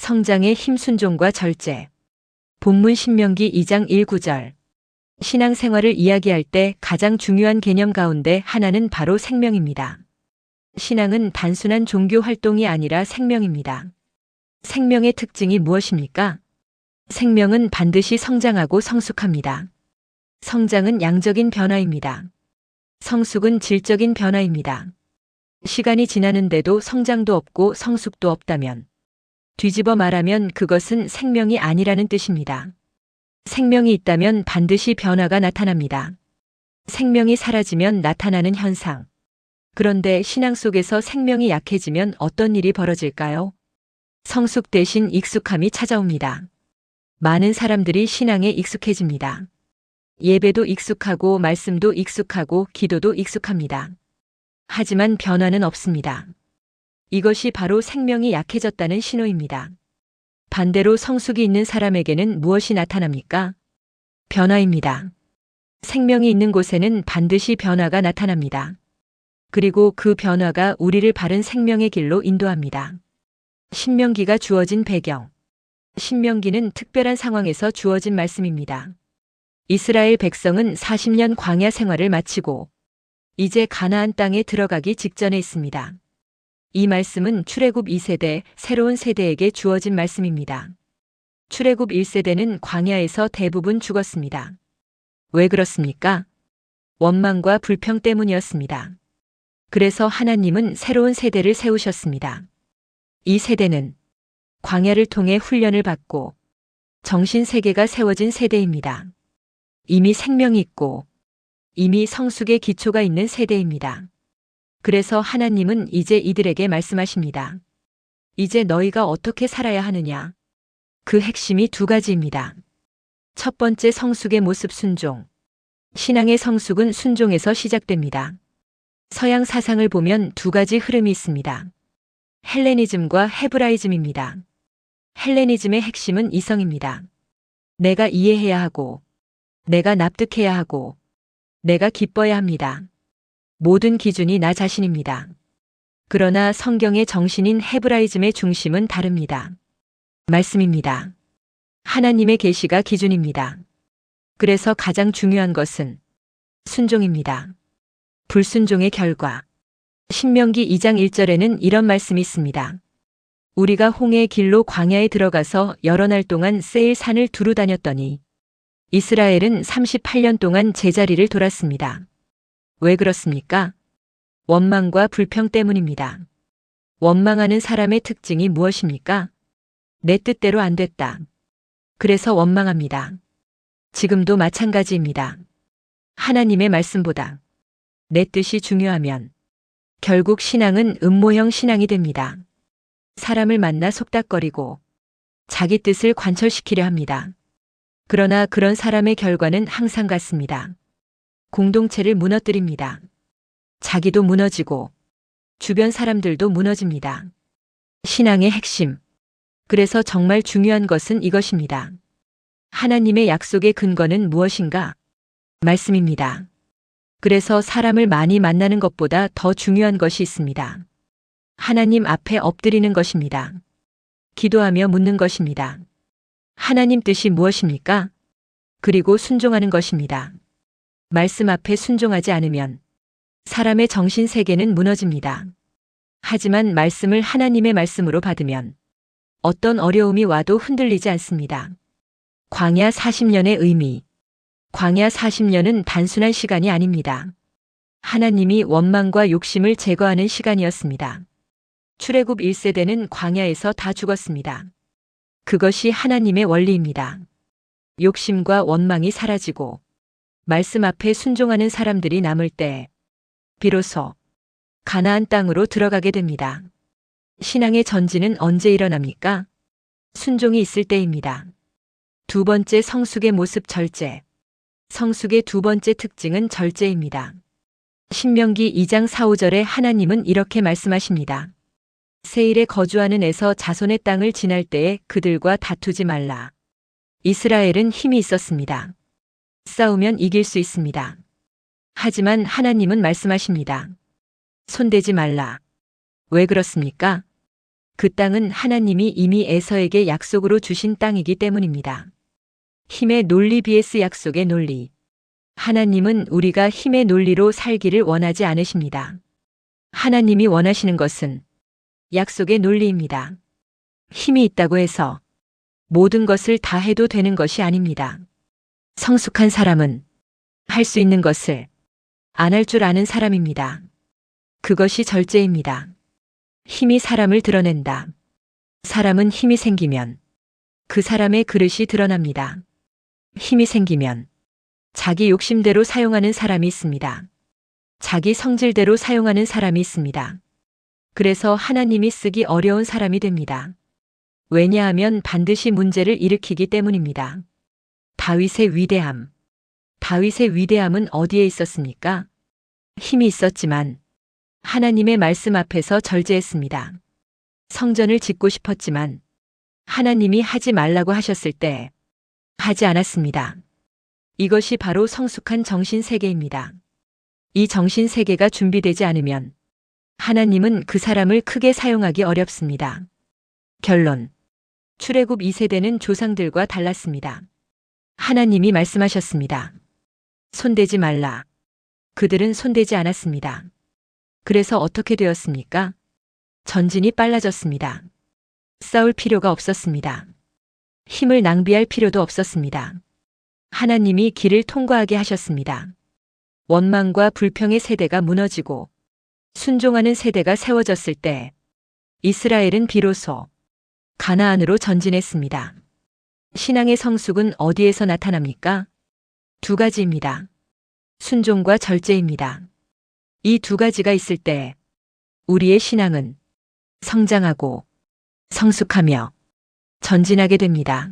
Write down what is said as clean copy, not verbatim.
성장의 힘 순종과 절제. 본문 신명기 2장 1-9절. 신앙생활을 이야기할 때 가장 중요한 개념 가운데 하나는 바로 생명입니다. 신앙은 단순한 종교 활동이 아니라 생명입니다. 생명의 특징이 무엇입니까? 생명은 반드시 성장하고 성숙합니다. 성장은 양적인 변화입니다. 성숙은 질적인 변화입니다. 시간이 지나는데도 성장도 없고 성숙도 없다면, 뒤집어 말하면 그것은 생명이 아니라는 뜻입니다. 생명이 있다면 반드시 변화가 나타납니다. 생명이 사라지면 나타나는 현상. 그런데 신앙 속에서 생명이 약해지면 어떤 일이 벌어질까요? 성숙 대신 익숙함이 찾아옵니다. 많은 사람들이 신앙에 익숙해집니다. 예배도 익숙하고 말씀도 익숙하고 기도도 익숙합니다. 하지만 변화는 없습니다. 이것이 바로 생명이 약해졌다는 신호입니다. 반대로 성숙이 있는 사람에게는 무엇이 나타납니까? 변화입니다. 생명이 있는 곳에는 반드시 변화가 나타납니다. 그리고 그 변화가 우리를 바른 생명의 길로 인도합니다. 신명기가 주어진 배경. 신명기는 특별한 상황에서 주어진 말씀입니다. 이스라엘 백성은 40년 광야 생활을 마치고 이제 가나안 땅에 들어가기 직전에 있습니다. 이 말씀은 출애굽 2세대, 새로운 세대에게 주어진 말씀입니다. 출애굽 1세대는 광야에서 대부분 죽었습니다. 왜 그렇습니까? 원망과 불평 때문이었습니다. 그래서 하나님은 새로운 세대를 세우셨습니다. 이 세대는 광야를 통해 훈련을 받고 정신세계가 세워진 세대입니다. 이미 생명이 있고 이미 성숙의 기초가 있는 세대입니다. 그래서 하나님은 이제 이들에게 말씀하십니다. 이제 너희가 어떻게 살아야 하느냐? 그 핵심이 두 가지입니다. 첫 번째, 성숙의 모습 순종. 신앙의 성숙은 순종에서 시작됩니다. 서양 사상을 보면 두 가지 흐름이 있습니다. 헬레니즘과 헤브라이즘입니다. 헬레니즘의 핵심은 이성입니다. 내가 이해해야 하고, 내가 납득해야 하고, 내가 기뻐야 합니다. 모든 기준이 나 자신입니다. 그러나 성경의 정신인 헤브라이즘의 중심은 다릅니다. 말씀입니다. 하나님의 계시가 기준입니다. 그래서 가장 중요한 것은 순종입니다. 불순종의 결과. 신명기 2장 1절에는 이런 말씀이 있습니다. 우리가 홍해의 길로 광야에 들어가서 여러 날 동안 세일 산을 두루 다녔더니 이스라엘은 38년 동안 제자리를 돌았습니다. 왜 그렇습니까? 원망과 불평 때문입니다. 원망하는 사람의 특징이 무엇입니까? 내 뜻대로 안 됐다. 그래서 원망합니다. 지금도 마찬가지입니다. 하나님의 말씀보다 내 뜻이 중요하면 결국 신앙은 음모형 신앙이 됩니다. 사람을 만나 속닥거리고 자기 뜻을 관철시키려 합니다. 그러나 그런 사람의 결과는 항상 같습니다. 공동체를 무너뜨립니다. 자기도 무너지고 주변 사람들도 무너집니다. 신앙의 핵심. 그래서 정말 중요한 것은 이것입니다. 하나님의 약속의 근거는 무엇인가? 말씀입니다. 그래서 사람을 많이 만나는 것보다 더 중요한 것이 있습니다. 하나님 앞에 엎드리는 것입니다. 기도하며 묻는 것입니다. 하나님 뜻이 무엇입니까? 그리고 순종하는 것입니다. 말씀 앞에 순종하지 않으면 사람의 정신세계는 무너집니다. 하지만 말씀을 하나님의 말씀으로 받으면 어떤 어려움이 와도 흔들리지 않습니다. 광야 40년의 의미. 광야 40년은 단순한 시간이 아닙니다. 하나님이 원망과 욕심을 제거하는 시간이었습니다. 출애굽 1세대는 광야에서 다 죽었습니다. 그것이 하나님의 원리입니다. 욕심과 원망이 사라지고 말씀 앞에 순종하는 사람들이 남을 때 비로소 가나안 땅으로 들어가게 됩니다. 신앙의 전진은 언제 일어납니까? 순종이 있을 때입니다. 두 번째, 성숙의 모습 절제. 성숙의 두 번째 특징은 절제입니다. 신명기 2장 4-5절에 하나님은 이렇게 말씀하십니다. 세일에 거주하는 에서 자손의 땅을 지날 때에 그들과 다투지 말라. 이스라엘은 힘이 있었습니다. 싸우면 이길 수 있습니다. 하지만 하나님은 말씀하십니다. 손대지 말라. 왜 그렇습니까? 그 땅은 하나님이 이미 에서에게 약속으로 주신 땅이기 때문입니다. 힘의 논리 vs 약속의 논리. 하나님은 우리가 힘의 논리로 살기를 원하지 않으십니다. 하나님이 원하시는 것은 약속의 논리입니다. 힘이 있다고 해서 모든 것을 다 해도 되는 것이 아닙니다. 성숙한 사람은 할 수 있는 것을 안 할 줄 아는 사람입니다. 그것이 절제입니다. 힘이 사람을 드러낸다. 사람은 힘이 생기면 그 사람의 그릇이 드러납니다. 힘이 생기면 자기 욕심대로 사용하는 사람이 있습니다. 자기 성질대로 사용하는 사람이 있습니다. 그래서 하나님이 쓰기 어려운 사람이 됩니다. 왜냐하면 반드시 문제를 일으키기 때문입니다. 다윗의 위대함. 다윗의 위대함은 어디에 있었습니까? 힘이 있었지만 하나님의 말씀 앞에서 절제했습니다. 성전을 짓고 싶었지만 하나님이 하지 말라고 하셨을 때 하지 않았습니다. 이것이 바로 성숙한 정신세계입니다. 이 정신세계가 준비되지 않으면 하나님은 그 사람을 크게 사용하기 어렵습니다. 결론. 출애굽 2세대는 조상들과 달랐습니다. 하나님이 말씀하셨습니다. 손대지 말라. 그들은 손대지 않았습니다. 그래서 어떻게 되었습니까? 전진이 빨라졌습니다. 싸울 필요가 없었습니다. 힘을 낭비할 필요도 없었습니다. 하나님이 길을 통과하게 하셨습니다. 원망과 불평의 세대가 무너지고 순종하는 세대가 세워졌을 때 이스라엘은 비로소 가나안으로 전진했습니다. 신앙의 성숙은 어디에서 나타납니까? 두 가지입니다. 순종과 절제입니다. 이 두 가지가 있을 때 우리의 신앙은 성장하고 성숙하며 전진하게 됩니다.